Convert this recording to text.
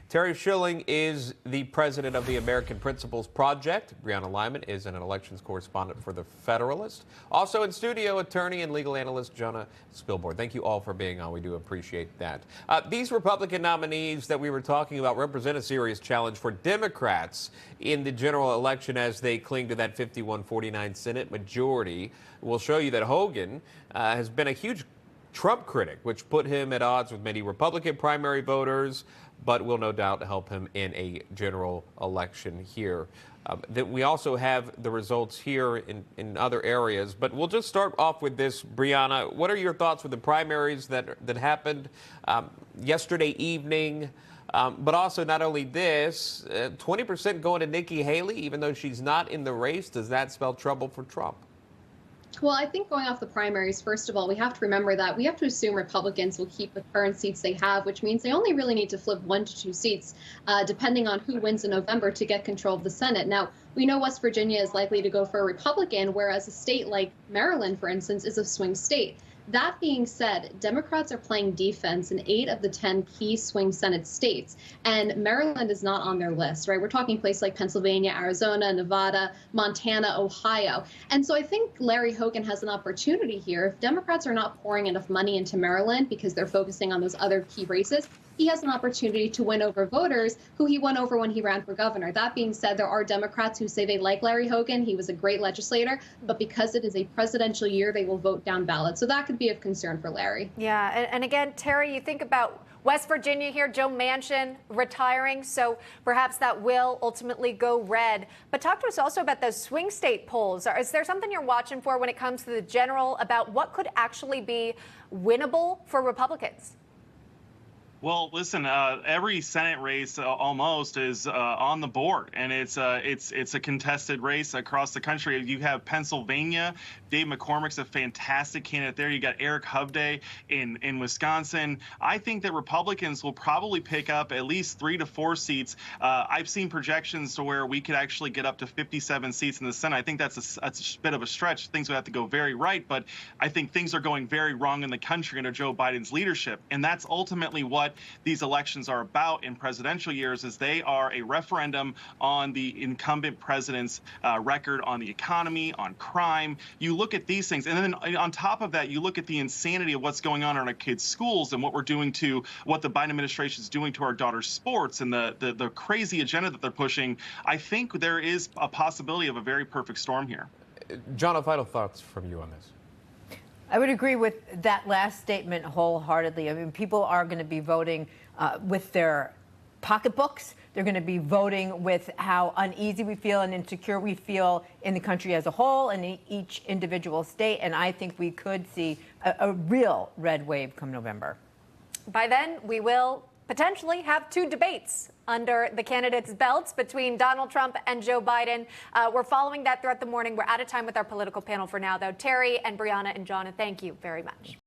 Terry Schilling is the president of the American Principles Project. Brianna Lyman is an elections correspondent for The Federalist. Also in studio, attorney and legal analyst Jonah Spilborn. Thank you all for being on. We do appreciate that. These Republican nominees that we were talking about represent a serious challenge for Democrats in the general election as they cling to that 51-49 Senate majority. We'll show you that Hogan has been a huge Trump critic, which put him at odds with many Republican primary voters, but will no doubt help him in a general election here. We also have the results here in other areas, but we'll just start off with this. Brianna, what are your thoughts with the primaries that happened yesterday evening? But also not only this, 20% going to Nikki Haley, even though she's not in the race. Does that spell trouble for Trump? Well, I think going off the primaries, first of all, we have to remember that we have to assume Republicans will keep the current seats they have, which means they only really need to flip 1 to 2 seats, depending on who wins in November, to get control of the Senate. Now, we know West Virginia is likely to go for a Republican, whereas a state like Maryland, for instance, is a swing state. That being said, Democrats are playing defense in 8 of the 10 key swing Senate states, and Maryland is not on their list, right? We're talking places like Pennsylvania, Arizona, Nevada, Montana, Ohio. And so I think Larry Hogan has an opportunity here. If Democrats are not pouring enough money into Maryland because they're focusing on those other key races, he has an opportunity to win over voters who he won over when he ran for governor. That being said, there are Democrats who say they like Larry Hogan. He was a great legislator, but because it is a presidential year, they will vote down ballot. So that could be of concern for Larry. Yeah, and again, Terry, you think about West Virginia here, Joe Manchin retiring, so perhaps that will ultimately go red. But talk to us also about those swing state polls. Is there something you're watching for when it comes to the general about what could actually be winnable for Republicans? Well, listen, every Senate race almost is on the board, and it's a contested race across the country. You have Pennsylvania. Dave McCormick's a fantastic candidate there. You got Eric Hovde in Wisconsin. I think that Republicans will probably pick up at least 3 to 4 seats. I've seen projections to where we could actually get up to 57 seats in the Senate. I think that's a bit of a stretch. Things would have to go very right, but I think things are going very wrong in the country under Joe Biden's leadership, and that's ultimately what these elections are about in presidential years, is they are a referendum on the incumbent president's record on the economy, on crime. You look at these things, and then on top of that, you look at the insanity of what's going on in our kids' schools and what we're doing to what the Biden administration is doing to our daughters' sports and the crazy agenda that they're pushing. I think there is a possibility of a very perfect storm here. John, final thoughts from you on this? I would agree with that last statement wholeheartedly. I mean, people are going to be voting with their pocketbooks. They're going to be voting with how uneasy we feel and insecure we feel in the country as a whole and in each individual state. And I think we could see a real red wave come November. By then, we will potentially have 2 debates under the candidates' belts between Donald Trump and Joe Biden. We're following that throughout the morning. We're out of time with our political panel for now, though. Terry and Brianna and John, thank you very much.